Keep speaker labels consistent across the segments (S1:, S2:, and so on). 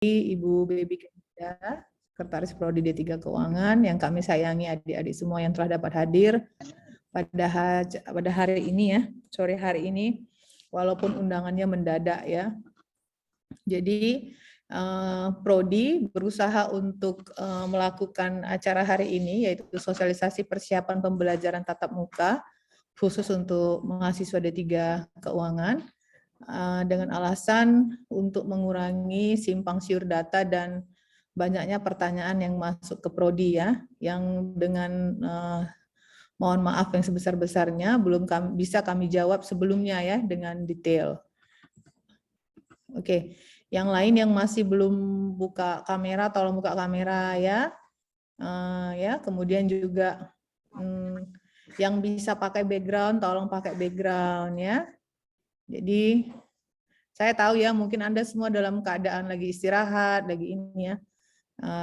S1: Ibu Baby Kenda, Sekretaris Prodi D3 Keuangan, yang kami sayangi adik-adik semua yang telah dapat hadir pada hari ini ya, sore hari ini, walaupun undangannya mendadak ya. Jadi Prodi berusaha untuk melakukan acara hari ini, yaitu sosialisasi persiapan pembelajaran tatap muka khusus untuk mahasiswa D3 Keuangan, dengan alasan untuk mengurangi simpang siur data dan banyaknya pertanyaan yang masuk ke Prodi ya, yang dengan mohon maaf yang sebesar-besarnya belum bisa kami jawab sebelumnya ya dengan detail. Oke, yang lain yang masih belum buka kamera, tolong buka kamera ya. Ya, kemudian juga yang bisa pakai background, tolong pakai background ya. Jadi saya tahu ya, mungkin Anda semua dalam keadaan lagi istirahat, lagi ini ya,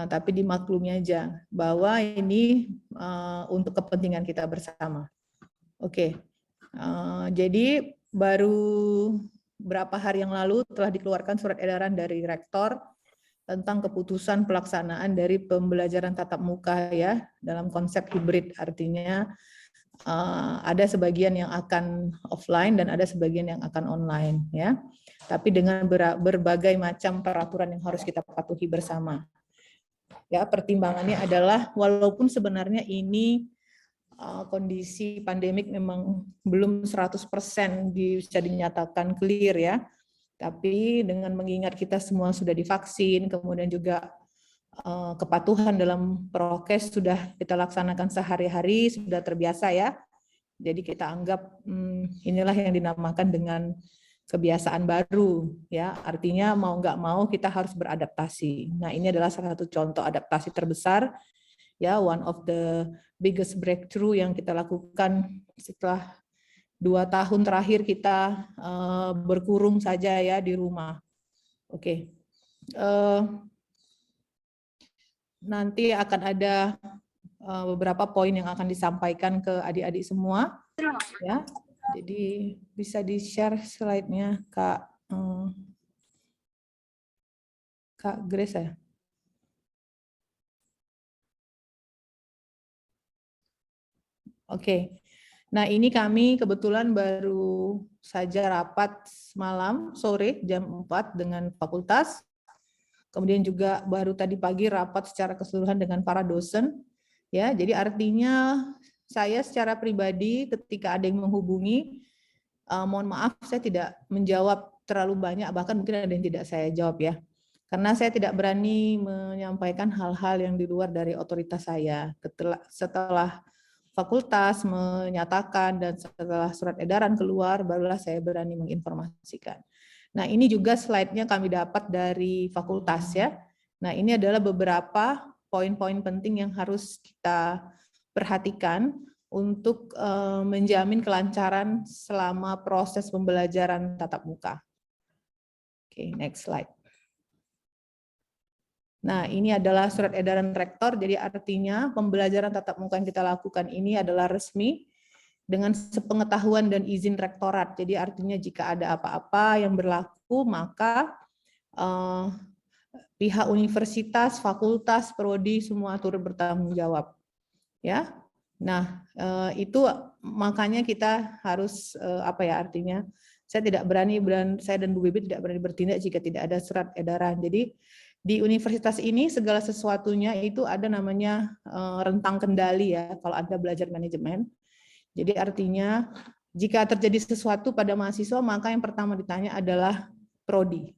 S1: tapi dimaklumi aja bahwa ini untuk kepentingan kita bersama. Oke, jadi baru berapa hari yang lalu telah dikeluarkan surat edaran dari Rektor tentang keputusan pelaksanaan dari pembelajaran tatap muka ya, dalam konsep hibrid, artinya ada sebagian yang akan offline dan ada sebagian yang akan online ya. Tapi dengan berbagai macam peraturan yang harus kita patuhi bersama. Ya, pertimbangannya adalah walaupun sebenarnya ini kondisi pandemik memang belum 100% bisa dinyatakan clear ya. Tapi dengan mengingat kita semua sudah divaksin, kemudian juga kepatuhan dalam prokes sudah kita laksanakan sehari-hari, sudah terbiasa ya. Jadi kita anggap inilah yang dinamakan dengan kebiasaan baru ya, artinya mau nggak mau kita harus beradaptasi. Nah, ini adalah salah satu contoh adaptasi terbesar ya, one of the biggest breakthrough yang kita lakukan setelah 2 tahun terakhir kita berkurung saja ya di rumah. Oke. Nanti akan ada beberapa poin yang akan disampaikan ke adik-adik semua ya. Jadi bisa di-share slide-nya Kak Grace ya. Oke. Nah, ini kami kebetulan baru saja rapat malam sore jam 4 dengan fakultas. Kemudian juga baru tadi pagi rapat secara keseluruhan dengan para dosen. Ya, jadi artinya saya secara pribadi ketika ada yang menghubungi, mohon maaf saya tidak menjawab terlalu banyak, bahkan mungkin ada yang tidak saya jawab ya. Karena saya tidak berani menyampaikan hal-hal yang di luar dari otoritas saya. Setelah fakultas menyatakan dan setelah surat edaran keluar, barulah saya berani menginformasikan. Nah, ini juga slide-nya kami dapat dari fakultas ya. Nah, ini adalah beberapa poin-poin penting yang harus kita perhatikan untuk menjamin kelancaran selama proses pembelajaran tatap muka. Oke, next slide. Nah, ini adalah surat edaran rektor, jadi artinya pembelajaran tatap muka yang kita lakukan ini adalah resmi dengan sepengetahuan dan izin rektorat. Jadi artinya jika ada apa-apa yang berlaku, maka pihak universitas, fakultas, prodi semua turut bertanggung jawab. Ya. Nah, itu makanya kita harus artinya saya tidak berani, saya dan Bu Bibi tidak berani bertindak jika tidak ada surat edaran. Jadi di universitas ini segala sesuatunya itu ada namanya rentang kendali ya kalau Anda belajar manajemen. Jadi artinya jika terjadi sesuatu pada mahasiswa maka yang pertama ditanya adalah prodi.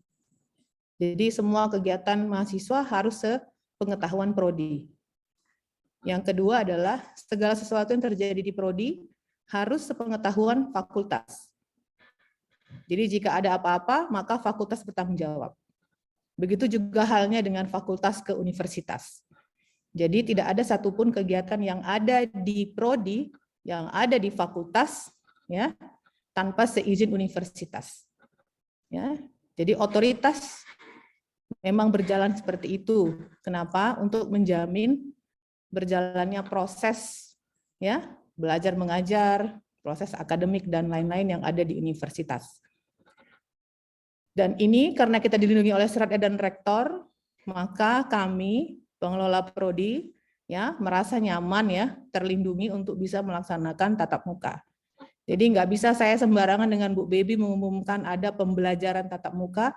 S1: Jadi semua kegiatan mahasiswa harus sepengetahuan prodi. Yang kedua adalah segala sesuatu yang terjadi di prodi harus sepengetahuan fakultas. Jadi jika ada apa-apa maka fakultas bertanggung jawab. Begitu juga halnya dengan fakultas ke universitas. Jadi tidak ada satupun kegiatan yang ada di prodi, yang ada di fakultas, ya, tanpa seizin universitas. Ya, jadi otoritas memang berjalan seperti itu. Kenapa? Untuk menjamin berjalannya proses, ya, belajar mengajar, proses akademik dan lain-lain yang ada di universitas. Dan ini karena kita dilindungi oleh surat edaran rektor, maka kami pengelola prodi ya merasa nyaman ya, terlindungi untuk bisa melaksanakan tatap muka. Jadi nggak bisa saya sembarangan dengan Bu Baby mengumumkan ada pembelajaran tatap muka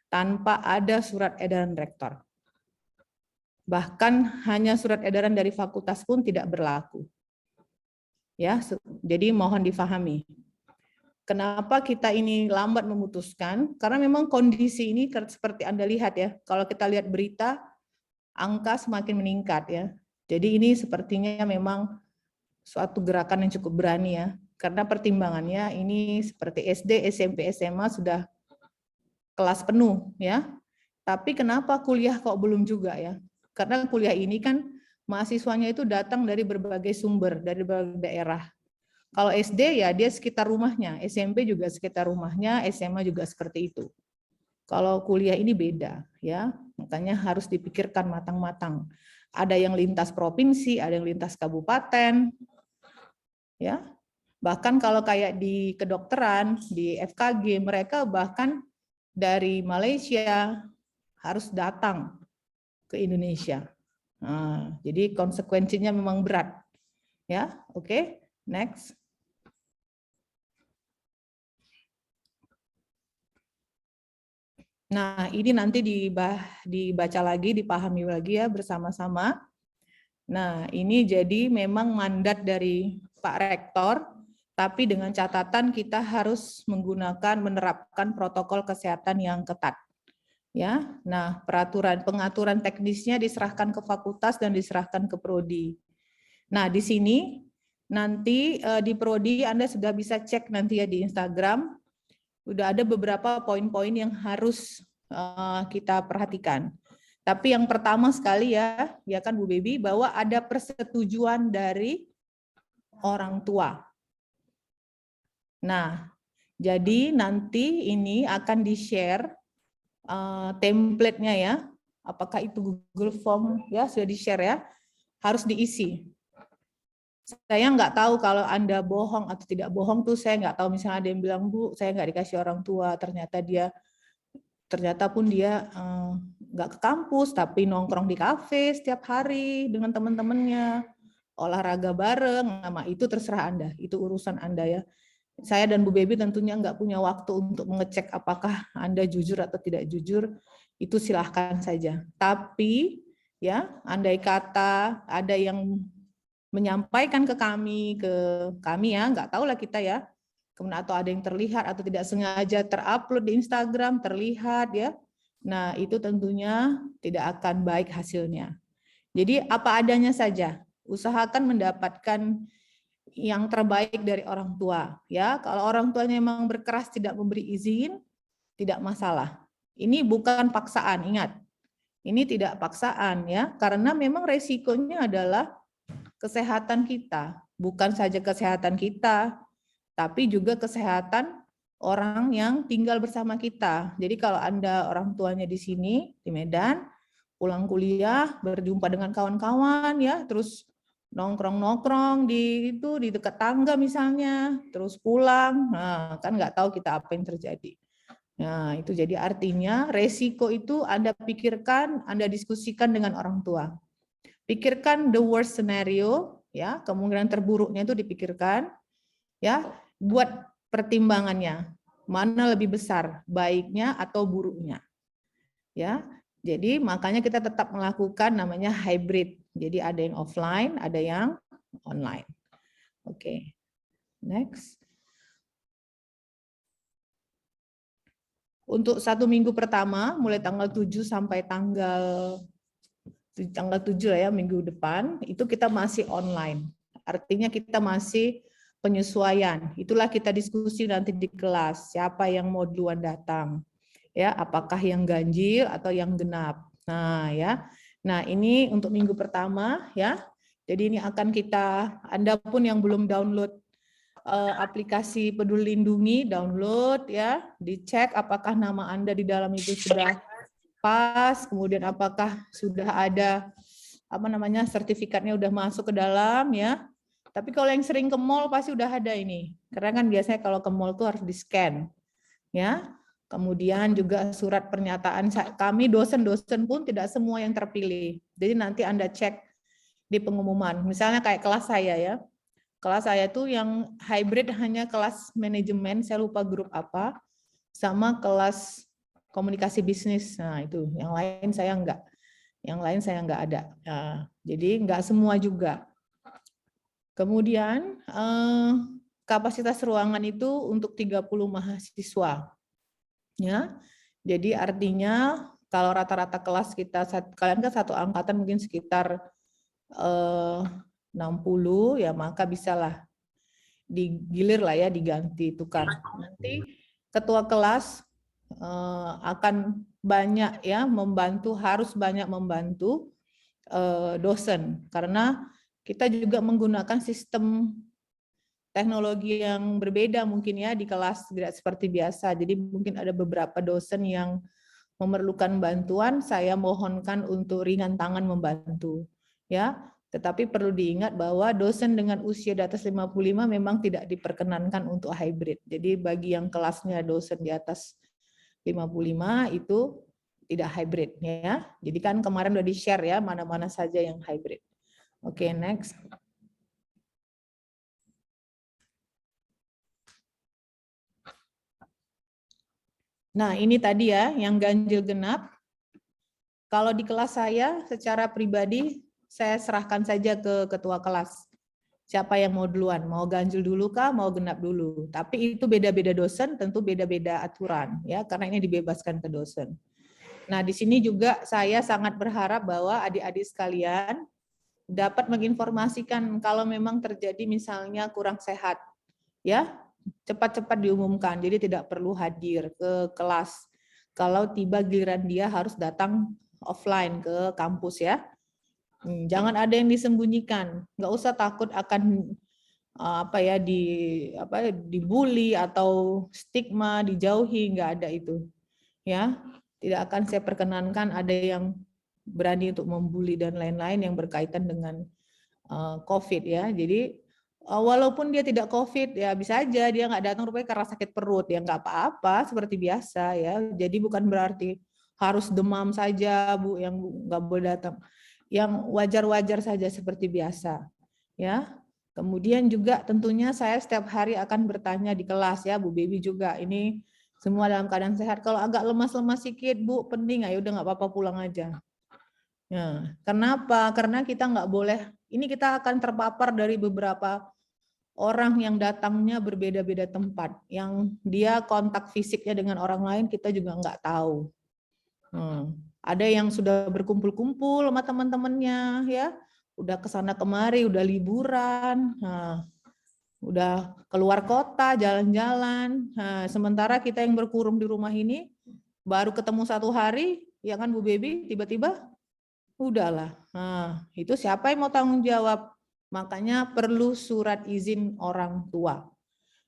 S1: tanpa ada surat edaran rektor. Bahkan hanya surat edaran dari fakultas pun tidak berlaku. Ya, jadi mohon difahami. Kenapa kita ini lambat memutuskan? Karena memang kondisi ini seperti Anda lihat ya, kalau kita lihat berita, angka semakin meningkat ya. Jadi ini sepertinya memang suatu gerakan yang cukup berani ya, karena pertimbangannya ini seperti SD, SMP, SMA sudah kelas penuh ya. Tapi kenapa kuliah kok belum juga ya? Karena kuliah ini kan mahasiswanya itu datang dari berbagai sumber, dari berbagai daerah. Kalau SD ya dia sekitar rumahnya, SMP juga sekitar rumahnya, SMA juga seperti itu. Kalau kuliah ini beda ya, makanya harus dipikirkan matang-matang. Ada yang lintas provinsi, ada yang lintas kabupaten, ya. Bahkan kalau kayak di kedokteran, di FKG, mereka bahkan dari Malaysia harus datang ke Indonesia. Nah, jadi konsekuensinya memang berat, ya. Oke, next. Nah, ini nanti dibaca lagi, dipahami lagi ya bersama-sama. Nah, ini jadi memang mandat dari Pak Rektor, tapi dengan catatan kita harus menerapkan protokol kesehatan yang ketat. Ya, nah pengaturan teknisnya diserahkan ke fakultas dan diserahkan ke prodi. Nah, di sini nanti di prodi Anda sudah bisa cek nanti ya di Instagram. Udah ada beberapa poin-poin yang harus kita perhatikan. Tapi yang pertama sekali ya kan Bu Baby, bahwa ada persetujuan dari orang tua. Nah, jadi nanti ini akan di-share template-nya ya. Apakah itu Google Form ya, sudah di-share ya, harus diisi. Saya nggak tahu kalau Anda bohong atau tidak bohong tuh saya nggak tahu. Misalnya ada yang bilang, Bu, saya nggak dikasih orang tua, ternyata pun dia nggak ke kampus, tapi nongkrong di kafe setiap hari dengan teman-temannya, olahraga bareng, nama itu terserah Anda, itu urusan Anda ya. Saya dan Bu Baby tentunya nggak punya waktu untuk mengecek apakah Anda jujur atau tidak jujur, itu silahkan saja. Tapi ya, andai kata ada yang menyampaikan ke kami ya, nggak tahu lah kita ya, kemudian atau ada yang terlihat atau tidak sengaja terupload di Instagram, terlihat ya, nah itu tentunya tidak akan baik hasilnya. Jadi apa adanya saja, usahakan mendapatkan yang terbaik dari orang tua ya. Kalau orang tuanya memang berkeras tidak memberi izin, tidak masalah. Ini bukan paksaan, ingat. Ini tidak paksaan ya, karena memang resikonya adalah kesehatan kita, bukan saja kesehatan kita, tapi juga kesehatan orang yang tinggal bersama kita. Jadi kalau Anda orang tuanya di sini, di Medan, pulang kuliah, berjumpa dengan kawan-kawan ya, terus nongkrong-nongkrong di dekat tangga misalnya, terus pulang, nah kan nggak tahu kita apa yang terjadi. Nah itu jadi artinya resiko itu Anda pikirkan, Anda diskusikan dengan orang tua. Pikirkan the worst scenario, ya kemungkinan terburuknya itu dipikirkan, ya buat pertimbangannya mana lebih besar, baiknya atau buruknya, ya. Jadi makanya kita tetap melakukan namanya hybrid. Jadi ada yang offline, ada yang online. Oke, next. Untuk 1 minggu pertama, mulai tanggal 7 sampai tanggal 7 ya, minggu depan, itu kita masih online. Artinya kita masih penyesuaian. Itulah kita diskusi nanti di kelas, siapa yang mau duluan datang. Ya, apakah yang ganjil atau yang genap. Nah, ya. Nah, ini untuk minggu pertama ya. Jadi ini akan Anda pun yang belum download aplikasi Peduli Lindungi, download ya, dicek apakah nama Anda di dalam itu sudah pas, kemudian apakah sudah ada sertifikatnya udah masuk ke dalam ya. Tapi kalau yang sering ke mall pasti udah ada ini. Karena kan biasanya kalau ke mall tuh harus di-scan. Ya. Kemudian juga surat pernyataan kami dosen-dosen pun tidak semua yang terpilih. Jadi nanti Anda cek di pengumuman. Misalnya kayak kelas saya ya. Kelas saya tuh yang hybrid hanya kelas manajemen, saya lupa grup apa, sama kelas komunikasi bisnis. Nah, itu. Yang lain saya enggak. Yang lain saya enggak ada. Nah, jadi enggak semua juga. Kemudian kapasitas ruangan itu untuk 30 mahasiswa. Ya. Jadi artinya kalau rata-rata kelas kita, kalian kan satu angkatan mungkin sekitar 60, ya maka bisalah digilir lah ya, diganti, tukar. Nanti ketua kelas akan banyak ya membantu, harus banyak membantu dosen, karena kita juga menggunakan sistem teknologi yang berbeda mungkin ya di kelas, tidak seperti biasa. Jadi mungkin ada beberapa dosen yang memerlukan bantuan, saya mohonkan untuk ringan tangan membantu. Ya, tetapi perlu diingat bahwa dosen dengan usia di atas 55 memang tidak diperkenankan untuk hybrid. Jadi bagi yang kelasnya dosen di atas 55 itu tidak hybrid ya. Jadi kan kemarin udah di-share ya mana-mana saja yang hybrid. Oke, next. Nah, ini tadi ya, yang ganjil genap. Kalau di kelas saya, secara pribadi, saya serahkan saja ke ketua kelas. Siapa yang mau duluan, mau ganjil dulu kah, mau genap dulu. Tapi itu beda-beda dosen, tentu beda-beda aturan, ya, karena ini dibebaskan ke dosen. Nah, di sini juga saya sangat berharap bahwa adik-adik sekalian dapat menginformasikan kalau memang terjadi misalnya kurang sehat, ya, cepat-cepat diumumkan, jadi tidak perlu hadir ke kelas. Kalau tiba giliran dia harus datang offline ke kampus ya. Jangan ada yang disembunyikan, nggak usah takut akan dibully atau stigma, dijauhi, nggak ada itu. Ya, tidak akan saya perkenankan ada yang berani untuk membuli dan lain-lain yang berkaitan dengan COVID ya. Jadi walaupun dia tidak COVID ya bisa aja dia nggak datang rupanya karena sakit perut ya, nggak apa-apa seperti biasa ya. Jadi bukan berarti harus demam saja Bu yang nggak boleh datang. Yang wajar-wajar saja seperti biasa ya. Kemudian juga tentunya saya setiap hari akan bertanya di kelas ya, Bu Baby juga ini semua dalam keadaan sehat. Kalau agak lemas-lemas sedikit Bu, penting ayo udah nggak apa-apa pulang aja. Ya, kenapa? Karena kita nggak boleh, ini kita akan terpapar dari beberapa orang yang datangnya berbeda-beda tempat, yang dia kontak fisiknya dengan orang lain kita juga nggak tahu. Ada yang sudah berkumpul-kumpul sama teman-temannya, ya, udah kesana kemari, udah liburan, udah keluar kota, jalan-jalan. Sementara kita yang berkurung di rumah ini baru ketemu 1 hari, ya kan Bu Baby, tiba-tiba udahlah. Nah, itu siapa yang mau tanggung jawab? Makanya perlu surat izin orang tua.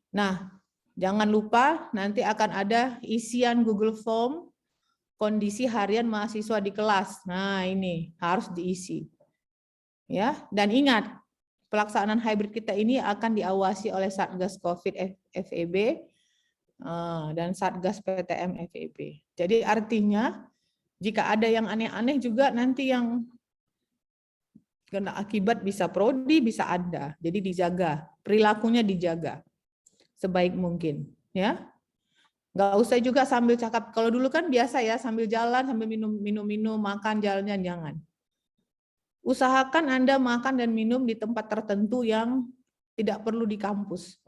S1: Nah, jangan lupa nanti akan ada isian Google Form kondisi harian mahasiswa di kelas. Nah, ini harus diisi. Ya, dan ingat, pelaksanaan hybrid kita ini akan diawasi oleh Satgas Covid FEB dan Satgas PTM FEB. Jadi artinya jika ada yang aneh-aneh juga nanti yang kena akibat bisa prodi, bisa Anda. Jadi dijaga, perilakunya dijaga sebaik mungkin, ya. Nggak usah juga sambil cakap. Kalau dulu kan biasa ya, sambil jalan, sambil minum, makan, jalan, jangan. Usahakan Anda makan dan minum di tempat tertentu yang tidak perlu di kampus.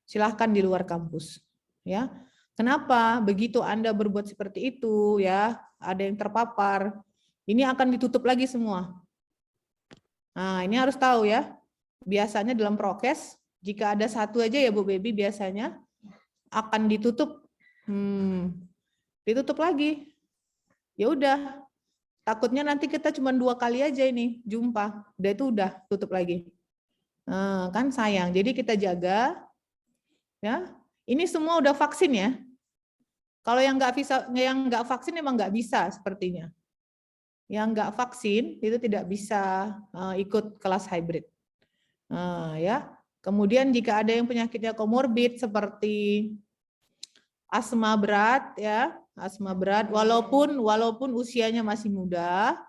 S1: Silahkan di luar kampus, ya. Kenapa? Begitu Anda berbuat seperti itu, ya, ada yang terpapar, ini akan ditutup lagi semua. Nah, ini harus tahu ya. Biasanya dalam prokes, jika ada satu aja ya Bu Baby biasanya akan ditutup. Ditutup lagi. Ya udah. Takutnya nanti kita cuma 2 kali aja ini jumpa. Udah itu udah tutup lagi. Nah, kan sayang. Jadi kita jaga. Ya. Ini semua udah vaksin ya. Kalau yang nggak vaksin memang nggak bisa sepertinya. Yang nggak vaksin itu tidak bisa ikut kelas hybrid. Ya. Kemudian jika ada yang penyakitnya komorbid seperti asma berat ya, asma berat walaupun usianya masih muda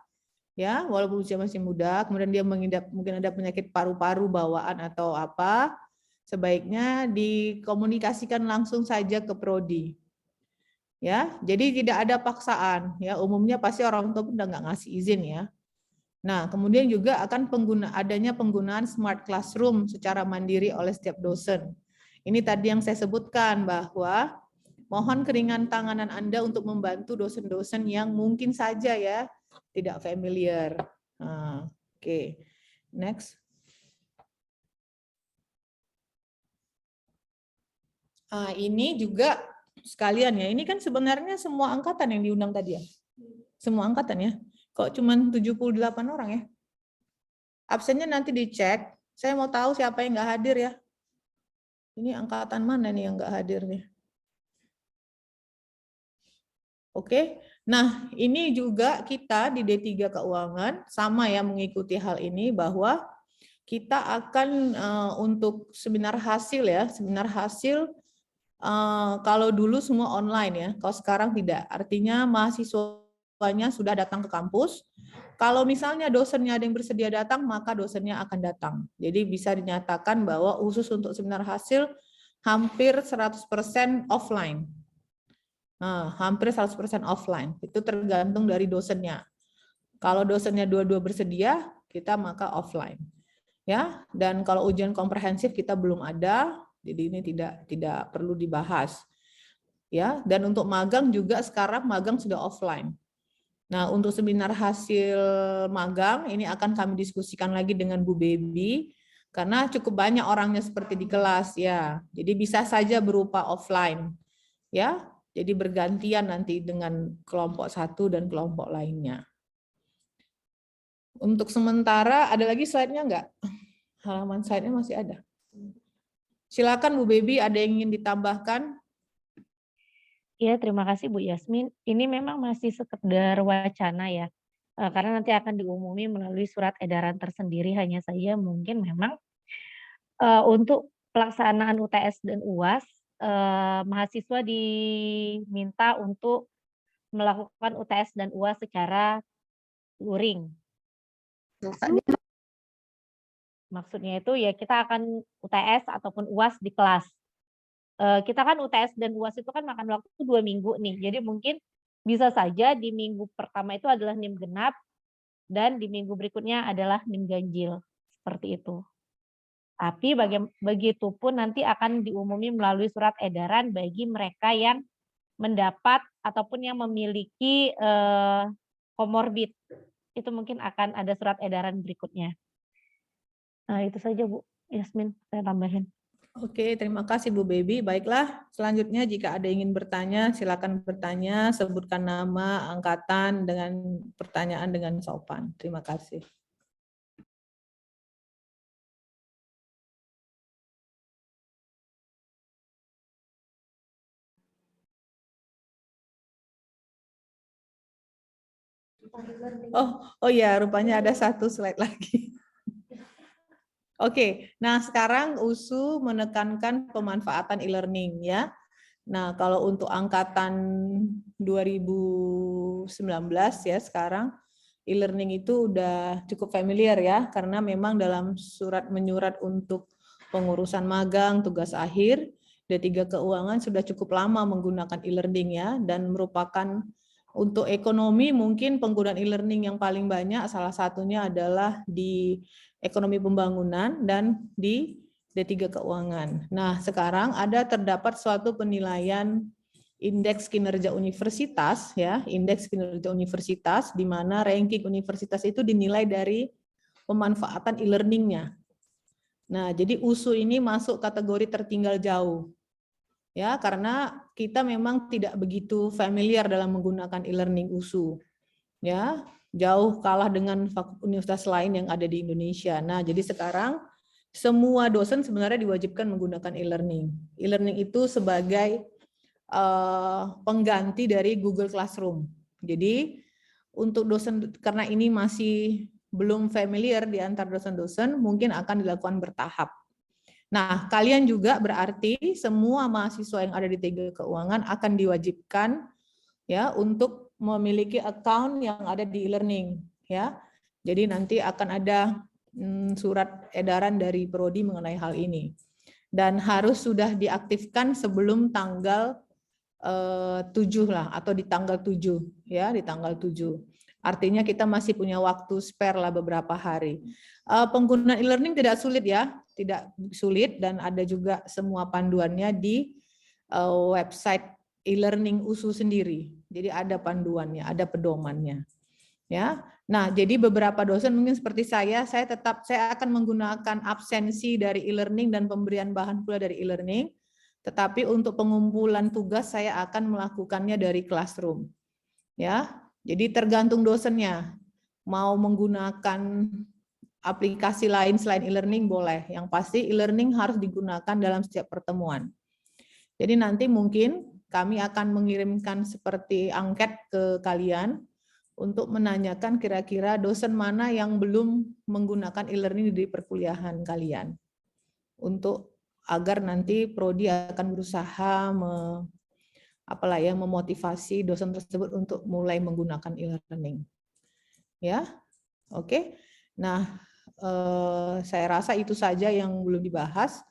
S1: ya, walaupun usia masih muda, kemudian dia mungkin ada penyakit paru-paru bawaan atau apa, sebaiknya dikomunikasikan langsung saja ke prodi. Ya, jadi tidak ada paksaan ya, umumnya pasti orang tua udah nggak ngasih izin ya. Nah, kemudian juga akan adanya penggunaan smart classroom secara mandiri oleh setiap dosen. Ini tadi yang saya sebutkan bahwa mohon keringan tanganan Anda untuk membantu dosen-dosen yang mungkin saja ya tidak familiar. Nah, oke. Next. Nah, ini juga sekalian ya. Ini kan sebenarnya semua angkatan yang diundang tadi ya. Semua angkatan ya. Kok cuma 78 orang ya? Absennya nanti dicek. Saya mau tahu siapa yang nggak hadir ya. Ini angkatan mana nih yang nggak hadir nih? Oke. Nah, ini juga kita di D3 Keuangan sama ya mengikuti hal ini bahwa kita akan untuk seminar hasil ya, seminar hasil kalau dulu semua online ya, kalau sekarang tidak. Artinya mahasiswanya sudah datang ke kampus. Kalau misalnya dosennya ada yang bersedia datang, maka dosennya akan datang. Jadi bisa dinyatakan bahwa khusus untuk seminar hasil hampir 100% offline. Nah, hampir 100% offline. Itu tergantung dari dosennya. Kalau dosennya dua-dua bersedia, kita maka offline. Ya, dan kalau ujian komprehensif kita belum ada, jadi ini tidak perlu dibahas. Ya, dan untuk magang juga sekarang magang sudah offline. Nah, untuk seminar hasil magang ini akan kami diskusikan lagi dengan Bu Baby karena cukup banyak orangnya seperti di kelas ya. Jadi bisa saja berupa offline. Ya, jadi bergantian nanti dengan kelompok satu dan kelompok lainnya. Untuk sementara ada lagi slide-nya enggak? Halaman slide-nya masih ada. Silakan Bu Baby, ada yang ingin ditambahkan?
S2: Ya, terima kasih Bu Yasmin. Ini memang masih sekedar wacana ya, karena nanti akan diumumi melalui surat edaran tersendiri. Hanya saja mungkin memang untuk pelaksanaan UTS dan UAS, mahasiswa diminta untuk melakukan UTS dan UAS secara luring. Maksudnya itu ya kita akan UTS ataupun UAS di kelas. Kita kan UTS dan UAS itu kan makan waktu 2 minggu nih. Jadi mungkin bisa saja di minggu pertama itu adalah NIM genap dan di minggu berikutnya adalah NIM ganjil, seperti itu. Tapi begitupun nanti akan diumumi melalui surat edaran bagi mereka yang mendapat ataupun yang memiliki komorbid. Itu mungkin akan ada surat edaran berikutnya. Nah, itu saja Bu Yasmin, saya tambahin.
S1: Oke, terima kasih Bu Baby. Baiklah, selanjutnya jika ada yang ingin bertanya, silakan bertanya, sebutkan nama, angkatan, dengan pertanyaan dengan sopan. Terima kasih. Oh ya, rupanya ada satu slide lagi. Oke, nah sekarang USU menekankan pemanfaatan e-learning ya. Nah, kalau untuk angkatan 2019 ya sekarang e-learning itu udah cukup familiar ya, karena memang dalam surat menyurat untuk pengurusan magang, tugas akhir, D3 Keuangan sudah cukup lama menggunakan e-learning ya, dan merupakan untuk ekonomi mungkin penggunaan e-learning yang paling banyak, salah satunya adalah di ekonomi pembangunan dan di D3 Keuangan. Nah, sekarang terdapat suatu penilaian indeks kinerja universitas ya, indeks kinerja universitas di mana ranking universitas itu dinilai dari pemanfaatan e-learning-nya. Nah, jadi USU ini masuk kategori tertinggal jauh. Ya, karena kita memang tidak begitu familiar dalam menggunakan e-learning USU. Ya, jauh kalah dengan universitas lain yang ada di Indonesia. Nah, jadi sekarang semua dosen sebenarnya diwajibkan menggunakan e-learning. E-learning itu sebagai pengganti dari Google Classroom. Jadi untuk dosen, karena ini masih belum familiar di antar dosen-dosen, mungkin akan dilakukan bertahap. Nah, kalian juga berarti semua mahasiswa yang ada di TG Keuangan akan diwajibkan ya untuk memiliki account yang ada di e-learning ya. Jadi nanti akan ada surat edaran dari Prodi mengenai hal ini. Dan harus sudah diaktifkan sebelum tanggal 7 lah, atau di tanggal 7 ya, di tanggal 7. Artinya kita masih punya waktu spare lah beberapa hari. Penggunaan e-learning tidak sulit ya, tidak sulit, dan ada juga semua panduannya di website e-learning USU sendiri. Jadi ada panduannya, ada pedomannya. Ya. Nah, jadi beberapa dosen mungkin seperti saya akan menggunakan absensi dari e-learning dan pemberian bahan pula dari e-learning. Tetapi untuk pengumpulan tugas saya akan melakukannya dari classroom. Ya. Jadi tergantung dosennya. Mau menggunakan aplikasi lain selain e-learning boleh. Yang pasti e-learning harus digunakan dalam setiap pertemuan. Jadi nanti mungkin kami akan mengirimkan seperti angket ke kalian untuk menanyakan kira-kira dosen mana yang belum menggunakan e-learning di perkuliahan kalian. Untuk agar nanti Prodi akan berusaha memotivasi dosen tersebut untuk mulai menggunakan e-learning. Ya. Oke. Nah, saya rasa itu saja yang belum dibahas.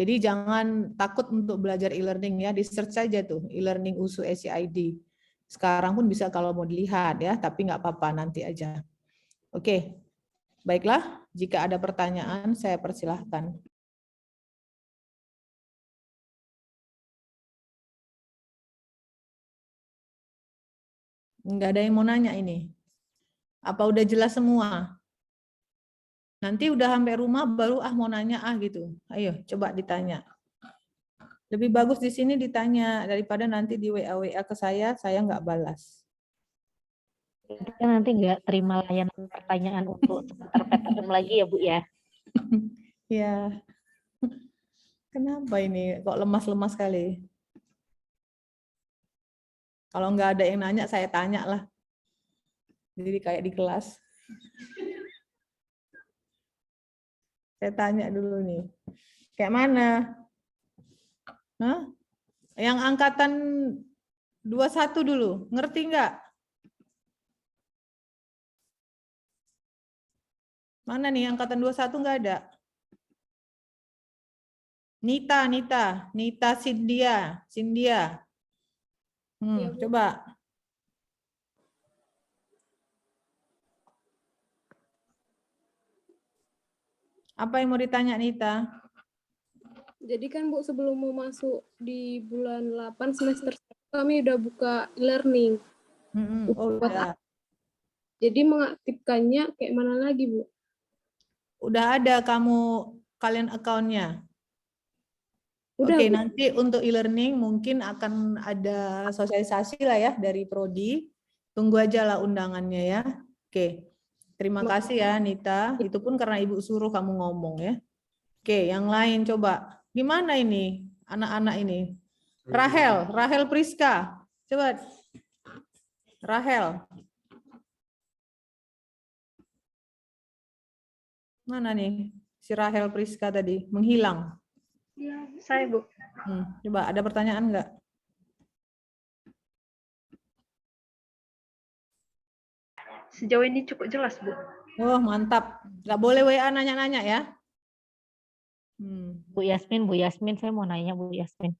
S1: Jadi jangan takut untuk belajar e-learning ya, di-search saja tuh e-learning USU SCID. Sekarang pun bisa kalau mau dilihat ya, tapi nggak apa-apa, nanti aja. Oke, baiklah. Jika ada pertanyaan, saya persilahkan. Nggak ada yang mau nanya ini. Apa udah jelas semua? Nanti udah sampai rumah baru mau nanya gitu. Ayo, coba ditanya. Lebih bagus di sini ditanya daripada nanti di WA ke saya nggak balas.
S2: Kita nanti nggak terima layanan pertanyaan untuk seputar PTM lagi ya Bu ya.
S1: Ya, kenapa ini kok lemas-lemas kali? Kalau nggak ada yang nanya, saya tanya lah. Jadi kayak di kelas. Saya tanya dulu nih. Kayak mana? Hah? Yang angkatan 21 dulu, ngerti nggak? Mana nih angkatan 21 nggak ada? Nita, Cindia. Coba. Apa yang mau ditanya Nita?
S3: Jadi kan Bu, sebelum mau masuk di bulan 8 semester 1, kami udah buka e-learning.
S1: Oh, udah.
S3: Jadi mengaktifkannya kayak mana lagi Bu?
S1: Udah ada kalian account-nya?
S3: Udah,
S1: Oke,
S3: Bu.
S1: nanti untuk e-learning mungkin akan ada sosialisasi lah ya dari Prodi. Tunggu aja lah undangannya ya. Oke, terima kasih ya Nita. Itu pun karena Ibu suruh kamu ngomong ya. Oke, yang lain coba. Gimana ini anak-anak ini? Rahel Priska. Coba. Rahel. Mana nih si Rahel Priska tadi? Menghilang.
S4: Iya, saya Bu.
S1: Coba ada pertanyaan enggak?
S4: Sejauh ini cukup jelas Bu.
S1: Oh mantap. Nggak boleh WA nanya-nanya ya.
S2: Bu Yasmin, saya mau nanya Bu Yasmin.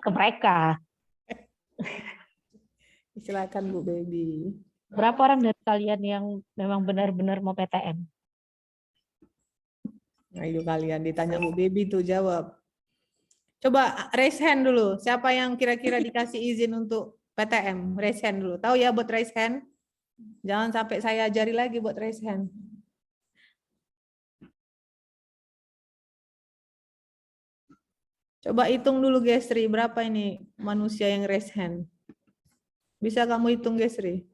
S2: Ke mereka.
S1: Silakan Bu Baby.
S2: Berapa orang dari kalian yang memang benar-benar mau PTM?
S1: Ayo kalian ditanya Bu Baby tuh jawab. Coba raise hand dulu. Siapa yang kira-kira dikasih izin untuk PTM? Raise hand dulu. Tahu ya buat raise hand? Jangan sampai saya ajari lagi buat raise hand. Coba hitung dulu Gesri, berapa ini manusia yang raise hand? Bisa kamu hitung Gesri?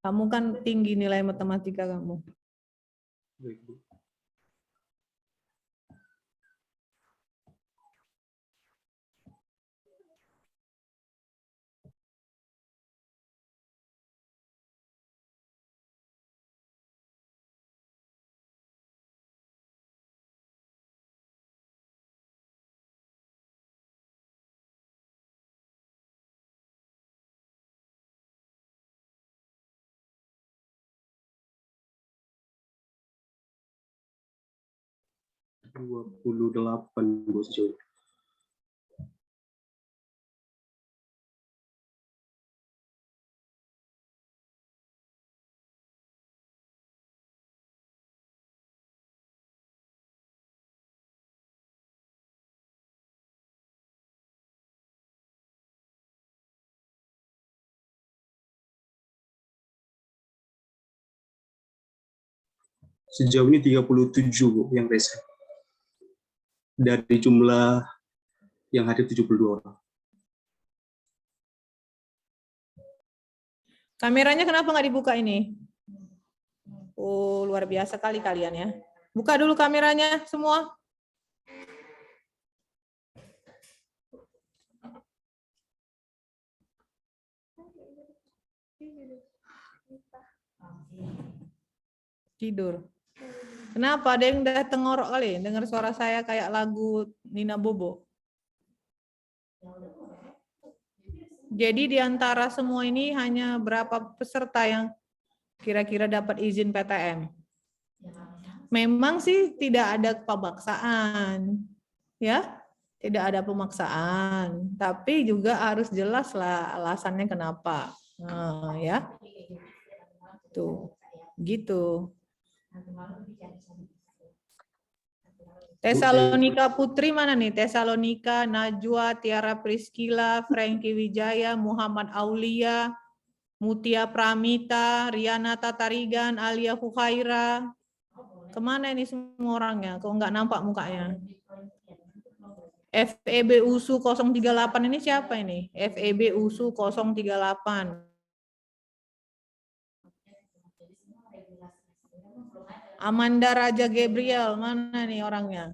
S1: Kamu kan tinggi nilai matematika kamu.
S5: Baik, Bu. 28 Bu sejauh ini. Sejauh ini 37 Bu yang resign. Dari jumlah yang hadir 72 orang.
S1: Kameranya kenapa nggak dibuka ini? Oh, luar biasa kali kalian ya. Buka dulu kameranya semua. Tidur. Kenapa? Ada yang udah tengorok kali? Dengar suara saya kayak lagu Nina Bobo. Jadi di antara semua ini hanya berapa peserta yang kira-kira dapat izin PTM? Memang sih tidak ada pemaksaan, ya, tidak ada pemaksaan. Tapi juga harus jelas lah alasannya kenapa, nah, ya, tuh, gitu. Tesalonika Putri mana nih? Tesalonika, Najwa, Tiara Priskila, Franky Wijaya, Muhammad Aulia, Mutia Pramita, Riana Tatarigan, Alia Fuhaira. Kemana ini semua orangnya? Kok nggak nampak mukanya? FEB USU 038 ini siapa ini? FEB USU 038. Amanda Raja Gabriel, mana nih orangnya?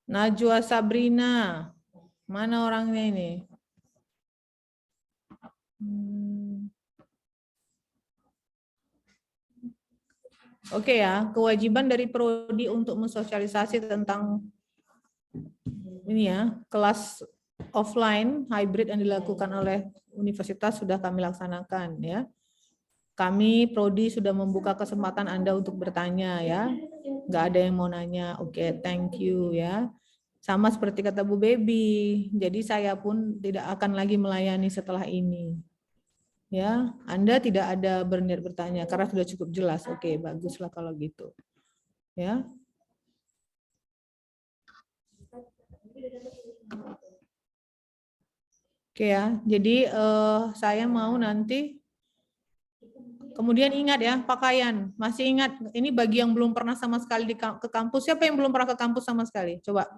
S1: Najwa Sabrina, mana orangnya ini? Oke ya, kewajiban dari Prodi untuk mensosialisasi tentang ini ya, kelas offline hybrid yang dilakukan oleh universitas sudah kami laksanakan ya. Kami Prodi sudah membuka kesempatan Anda untuk bertanya ya. Nggak ada yang mau nanya. Oke, thank you ya. Sama seperti kata Bu Baby. Jadi saya pun tidak akan lagi melayani setelah ini. Ya, Anda tidak ada berniat bertanya karena sudah cukup jelas. Oke, baguslah kalau gitu. Ya. Oke ya, jadi saya mau nanti, kemudian ingat ya, pakaian. Masih ingat, ini bagi yang belum pernah sama sekali ke kampus. Siapa yang belum pernah ke kampus sama sekali? Coba.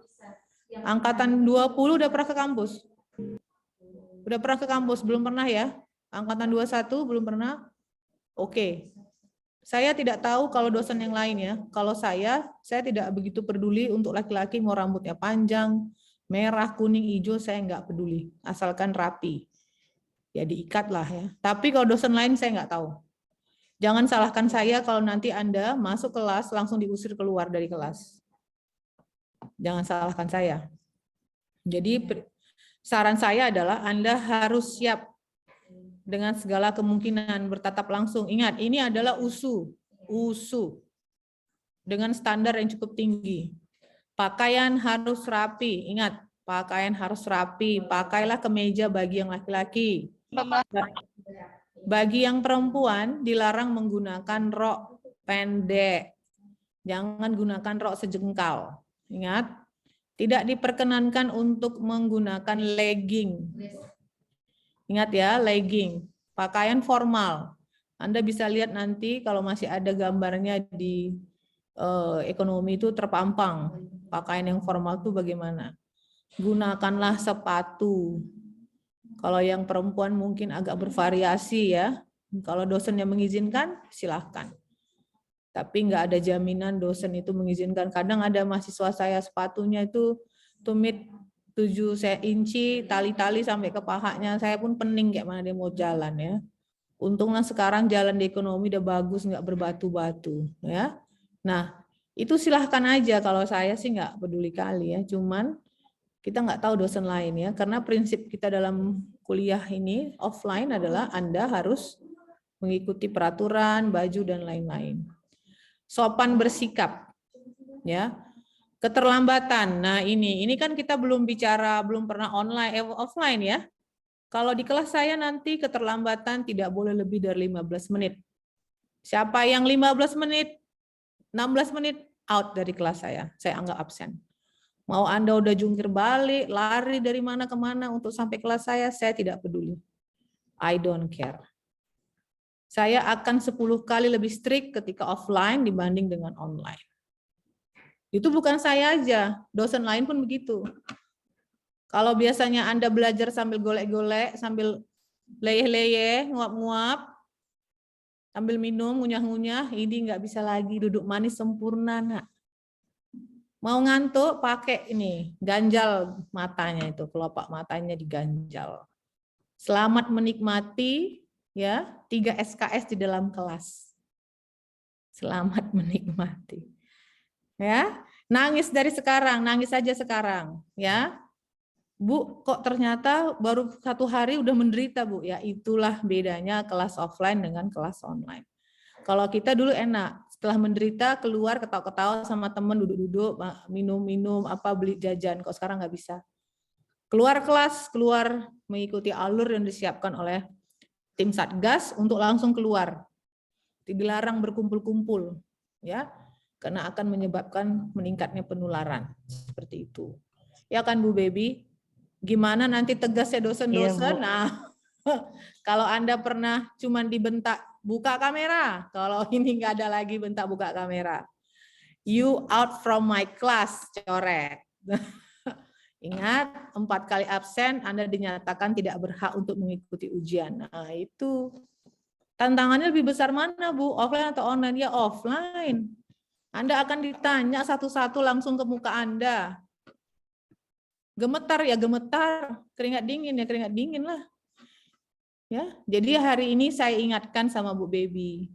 S1: Angkatan 20 udah pernah ke kampus? Udah pernah ke kampus? Belum pernah ya? Angkatan 21 belum pernah? Oke. Saya tidak tahu kalau dosen yang lain ya. Kalau saya tidak begitu peduli untuk laki-laki mau rambutnya panjang, merah, kuning, hijau, saya nggak peduli. Asalkan rapi. Ya diikatlah ya. Tapi kalau dosen lain saya nggak tahu. Jangan salahkan saya kalau nanti Anda masuk kelas langsung diusir keluar dari kelas. Jangan salahkan saya. Jadi saran saya adalah Anda harus siap dengan segala kemungkinan bertatap langsung. Ingat, ini adalah USU. Dengan standar yang cukup tinggi. Pakaian harus rapi. Ingat, pakaian harus rapi. Pakailah kemeja bagi yang laki-laki. Bagi yang perempuan dilarang menggunakan rok pendek. Jangan gunakan rok sejengkal. Ingat, tidak diperkenankan untuk menggunakan legging. Ingat ya, legging. Pakaian formal. Anda bisa lihat nanti kalau masih ada gambarnya di ekonomi itu terpampang. Pakaian yang formal itu bagaimana. Gunakanlah sepatu. Kalau yang perempuan mungkin agak bervariasi ya. Kalau dosen yang mengizinkan, silahkan. Tapi nggak ada jaminan dosen itu mengizinkan. Kadang ada mahasiswa saya sepatunya itu tumit 7 inci, tali-tali sampai ke pahanya. Saya pun pening kayak mana dia mau jalan ya. Untunglah sekarang jalan di ekonomi udah bagus, nggak berbatu-batu ya. Nah, itu silahkan aja, kalau saya sih nggak peduli kali ya. Cuman Kita nggak tahu dosen lain ya, karena prinsip kita dalam kuliah ini offline adalah Anda harus mengikuti peraturan, baju dan lain-lain. Sopan bersikap, ya. Keterlambatan. Nah, ini kan kita belum bicara, belum pernah offline ya. Kalau di kelas saya nanti keterlambatan tidak boleh lebih dari 15 menit. Siapa yang 15 menit, 16 menit out dari kelas saya anggap absen. Mau Anda udah jungkir balik, lari dari mana ke mana untuk sampai kelas saya tidak peduli. I don't care. Saya akan 10 kali lebih strict ketika offline dibanding dengan online. Itu bukan saya aja, dosen lain pun begitu. Kalau biasanya Anda belajar sambil golek-golek, sambil leyeh-leyeh, nguap-nguap, sambil minum, ngunyah-ngunyah, ini nggak bisa lagi duduk manis sempurna, nak. Mau ngantuk, pakai ini, ganjal matanya itu, kelopak matanya diganjal. Selamat menikmati, ya, 3 SKS di dalam kelas. Selamat menikmati. Ya, nangis dari sekarang, nangis saja sekarang, ya. Bu, kok ternyata baru 1 hari udah menderita, Bu. Ya, itulah bedanya kelas offline dengan kelas online. Kalau kita dulu enak, setelah menderita keluar ketawa-ketawa sama teman, duduk-duduk, minum-minum, apa beli jajan. Kok sekarang nggak bisa. Keluar kelas, keluar mengikuti alur yang disiapkan oleh tim Satgas untuk langsung keluar. Dilarang berkumpul-kumpul, ya. Karena akan menyebabkan meningkatnya penularan. Seperti itu. Ya kan Bu Baby? Gimana nanti tegasnya dosen-dosen? Nah, kalau Anda pernah cuman dibentak buka kamera, kalau ini nggak ada lagi bentak buka kamera. You out from my class, coret. Ingat, 4 kali absen Anda dinyatakan tidak berhak untuk mengikuti ujian. Nah, itu. Tantangannya lebih besar mana, Bu? Offline atau online? Ya offline. Anda akan ditanya satu-satu langsung ke muka Anda. Gemetar ya gemetar, keringat dingin ya keringat dingin lah. Ya, jadi hari ini saya ingatkan sama Bu Baby,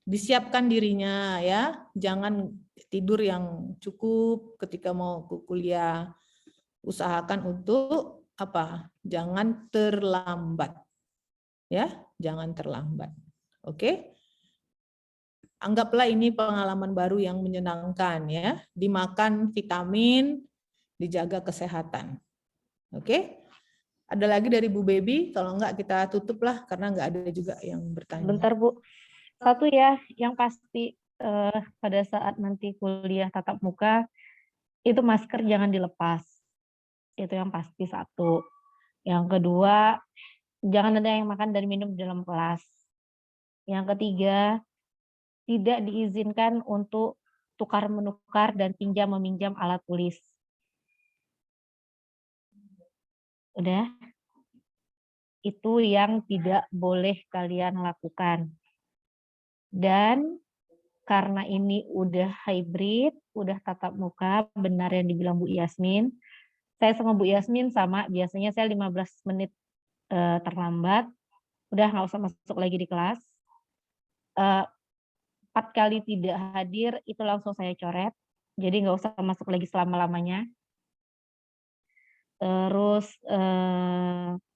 S1: disiapkan dirinya ya, jangan tidur yang cukup ketika mau kuliah. Usahakan untuk apa? Jangan terlambat. Ya, jangan terlambat. Oke? Anggaplah ini pengalaman baru yang menyenangkan ya, dimakan vitamin, dijaga kesehatan. Oke? Ada lagi dari Bu Baby? Kalau enggak kita tutup lah karena enggak ada juga yang bertanya.
S2: Bentar Bu, satu ya yang pasti pada saat nanti kuliah tatap muka itu masker jangan dilepas, itu yang pasti satu. Yang kedua, jangan ada yang makan dan minum di dalam kelas. Yang ketiga, tidak diizinkan untuk tukar-menukar dan pinjam-meminjam alat tulis. Udah? Itu yang tidak boleh kalian lakukan. Dan karena ini udah hybrid, udah tatap muka, benar yang dibilang Bu Yasmin. Saya sama Bu Yasmin sama, biasanya saya 15 menit terlambat, udah nggak usah masuk lagi di kelas. 4 kali tidak hadir, itu langsung saya coret. Jadi nggak usah masuk lagi selama-lamanya. Terus,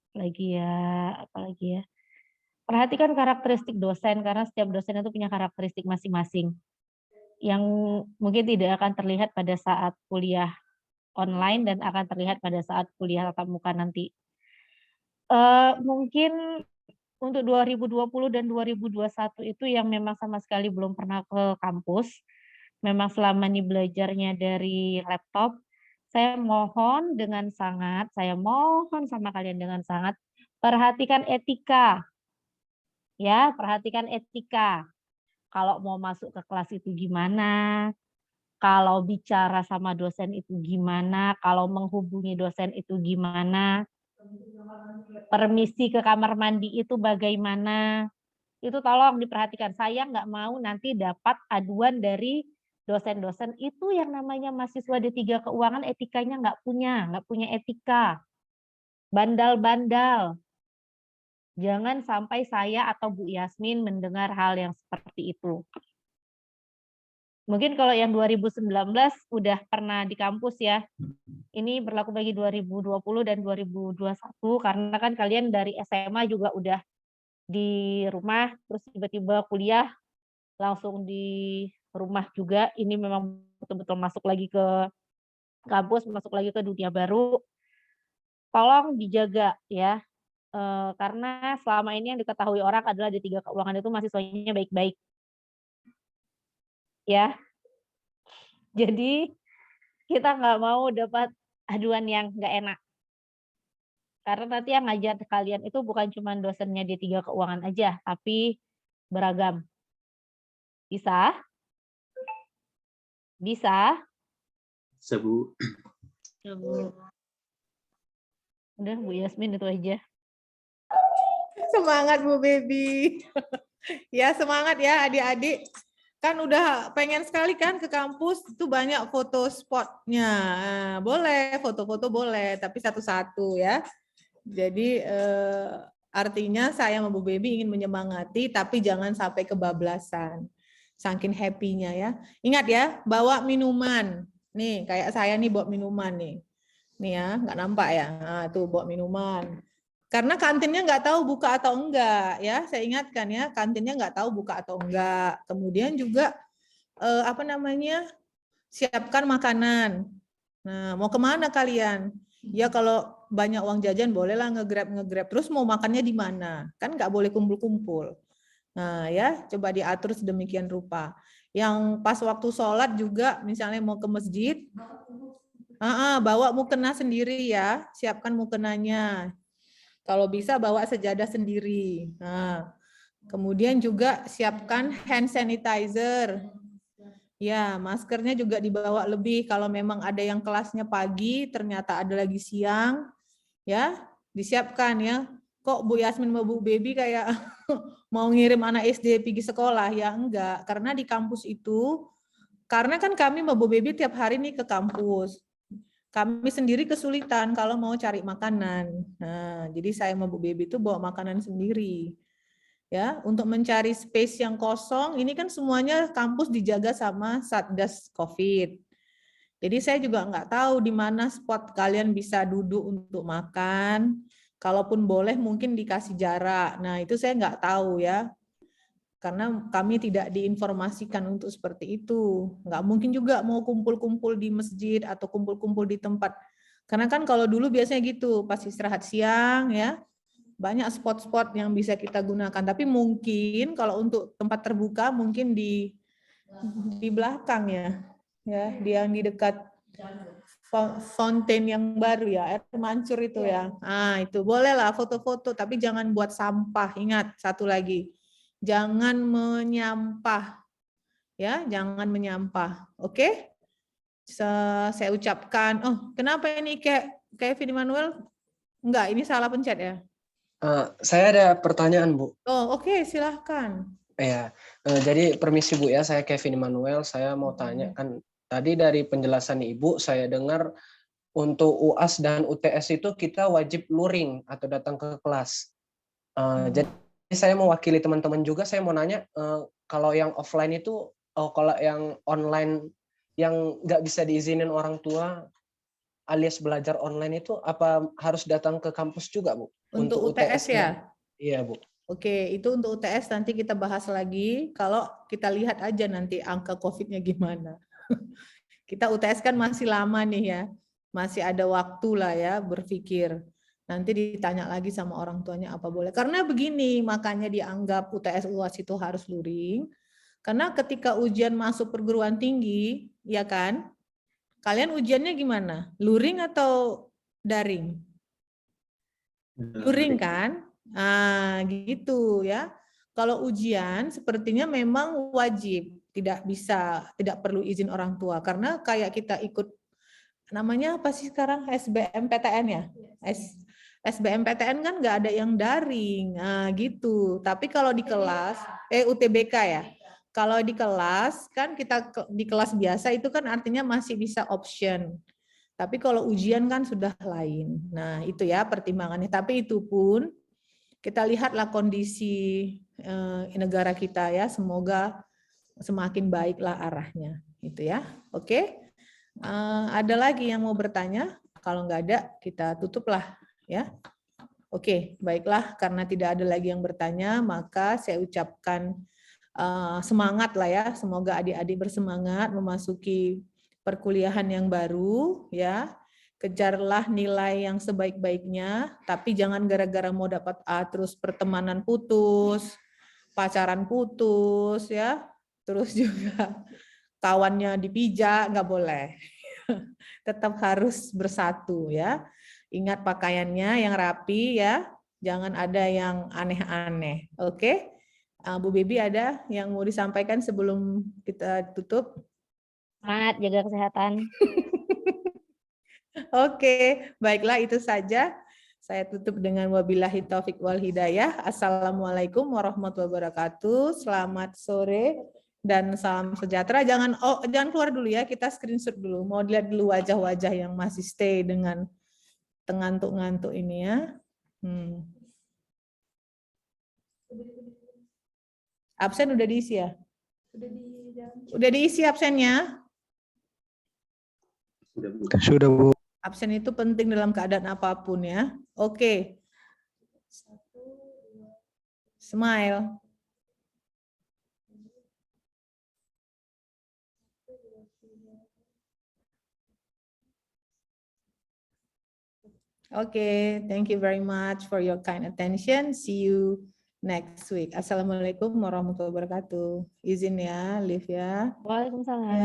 S2: apalagi ya. Perhatikan karakteristik dosen, karena setiap dosen itu punya karakteristik masing-masing. Yang mungkin tidak akan terlihat pada saat kuliah online dan akan terlihat pada saat kuliah tatap muka nanti. Mungkin untuk 2020 dan 2021 itu yang memang sama sekali belum pernah ke kampus, memang selama ini belajarnya dari laptop, saya mohon sama kalian dengan sangat, perhatikan etika. Ya, perhatikan etika. Kalau mau masuk ke kelas itu gimana, kalau bicara sama dosen itu gimana, kalau menghubungi dosen itu gimana, permisi ke kamar mandi itu bagaimana, itu tolong diperhatikan. Saya nggak mau nanti dapat aduan dari dosen-dosen itu yang namanya mahasiswa D3 keuangan etikanya nggak punya etika. Bandal-bandal. Jangan sampai saya atau Bu Yasmin mendengar hal yang seperti itu. Mungkin kalau yang 2019 udah pernah di kampus ya. ini berlaku bagi 2020 dan 2021 karena kan kalian dari SMA juga udah di rumah, terus tiba-tiba kuliah langsung di rumah juga. Ini memang betul-betul masuk lagi ke kampus, masuk lagi ke dunia baru. Tolong dijaga ya, karena selama ini yang diketahui orang adalah D3 Keuangan itu mahasiswanya baik-baik. Ya, jadi kita nggak mau dapat aduan yang nggak enak. Karena nanti yang ngajar kalian itu bukan cuma dosennya D3 Keuangan aja, tapi beragam. Bisa? Bisa?
S5: Bisa, Bu.
S2: Udah Bu Yasmin itu aja.
S1: Semangat Bu Baby. Ya semangat ya adik-adik. Kan udah pengen sekali kan ke kampus, itu banyak foto spotnya. Nah, boleh, foto-foto boleh, tapi satu-satu ya. Jadi artinya saya sama Bu Baby ingin menyemangati, tapi jangan sampai kebablasan. Saking happy-nya ya. Ingat ya, bawa minuman. Nih, kayak saya nih bawa minuman nih. Nih ya, nggak nampak ya. Nah, tuh bawa minuman. Karena kantinnya nggak tahu buka atau enggak ya. Saya ingatkan ya, kantinnya nggak tahu buka atau enggak. Kemudian juga siapkan makanan. Nah, mau kemana kalian? Ya kalau banyak uang jajan bolehlah nge-grab. Terus mau makannya di mana? Kan nggak boleh kumpul-kumpul. Nah ya, coba diatur sedemikian rupa. Yang pas waktu sholat juga, misalnya mau ke masjid, bawa mukena sendiri ya, siapkan mukenanya. Kalau bisa bawa sejadah sendiri. Nah, kemudian juga siapkan hand sanitizer. Ya, maskernya juga dibawa lebih. Kalau memang ada yang kelasnya pagi, ternyata ada lagi siang, ya disiapkan ya. Kok Bu Yasmin sama Bu Baby kayak mau ngirim anak SD pergi sekolah? Ya enggak, karena di kampus itu, karena kan kami sama Bu Baby tiap hari nih ke kampus. Kami sendiri kesulitan kalau mau cari makanan. Nah, jadi saya sama Bu Baby itu bawa makanan sendiri. Ya, untuk mencari space yang kosong, ini kan semuanya kampus dijaga sama Satgas Covid. Jadi saya juga nggak tahu di mana spot kalian bisa duduk untuk makan. Kalaupun boleh mungkin dikasih jarak. Nah, itu saya nggak tahu ya. Karena kami tidak diinformasikan untuk seperti itu. Nggak mungkin juga mau kumpul-kumpul di masjid atau kumpul-kumpul di tempat. Karena kan kalau dulu biasanya gitu, pas istirahat siang ya, banyak spot-spot yang bisa kita gunakan. Tapi mungkin kalau untuk tempat terbuka mungkin di belakang ya, yang di dekat fountain yang baru ya, air mancur itu ya. Ah itu bolehlah foto-foto, tapi jangan buat sampah. Ingat satu lagi. Jangan menyampah, ya, jangan menyampah. Oke? Saya ucapkan. Oh, kenapa ini Kevin Emmanuel? Enggak, ini salah pencet ya.
S6: Saya ada pertanyaan, Bu.
S1: Oh, oke, silahkan.
S6: Ya, jadi permisi Bu ya, saya Kevin Emmanuel. Saya mau tanya kan tadi dari penjelasan Ibu saya dengar untuk UAS dan UTS itu kita wajib luring atau datang ke kelas. Jadi saya mewakili teman-teman juga, saya mau nanya kalau yang offline itu, kalau yang online yang nggak bisa diizinin orang tua alias belajar online itu apa harus datang ke kampus juga, Bu?
S1: Untuk UTS ya?
S6: Iya, Bu.
S1: Oke, itu untuk UTS nanti kita bahas lagi. Kalau kita lihat aja nanti angka COVID-nya gimana. Kita UTS kan masih lama nih ya. Masih ada waktu lah ya berpikir. Nanti ditanya lagi sama orang tuanya apa boleh. Karena begini, makanya dianggap UTS UAS itu harus luring. Karena ketika ujian masuk perguruan tinggi, ya kan? Kalian ujiannya gimana? Luring atau daring? Luring kan? Nah, gitu ya. Kalau ujian sepertinya memang wajib, tidak perlu izin orang tua karena kayak kita ikut namanya apa sih sekarang SBMPTN ya? SBMPTN kan nggak ada yang daring, nah, gitu. Tapi kalau di kelas, UTBK ya. Kalau di kelas kan kita di kelas biasa itu kan artinya masih bisa option. Tapi kalau ujian kan sudah lain. Nah, itu ya pertimbangannya. Tapi itu pun kita lihatlah kondisi negara kita ya, semoga semakin baiklah arahnya. Itu ya. Oke. Ada lagi yang mau bertanya? Kalau nggak ada, kita tutuplah ya. Oke, baiklah, karena tidak ada lagi yang bertanya, maka saya ucapkan semangat lah ya. Semoga adik-adik bersemangat memasuki perkuliahan yang baru ya. Kejarlah nilai yang sebaik-baiknya, tapi jangan gara-gara mau dapat A terus pertemanan putus, pacaran putus ya, terus juga kawannya dipijak, nggak boleh. Tetap harus bersatu ya. Ingat pakaiannya yang rapi ya, jangan ada yang aneh-aneh. Oke, Bu Baby ada yang mau disampaikan sebelum kita tutup?
S2: Semangat, jaga kesehatan.
S1: Oke, baiklah itu saja. Saya tutup dengan wabillahi taufik wal hidayah. Assalamualaikum warahmatullahi wabarakatuh. Selamat sore dan salam sejahtera. Jangan keluar dulu ya, kita screenshot dulu. Mau lihat dulu wajah-wajah yang masih stay dengan ngantuk-ngantuk ini ya. Absen udah diisi ya? Udah diisi absennya?
S7: Sudah, Bu.
S1: Absen itu penting dalam keadaan apapun ya. Oke. Smile. Oke, thank you very much for your kind attention. See you next week. Assalamualaikum warahmatullahi wabarakatuh. Izin ya, Liv ya.
S2: Waalaikumsalam.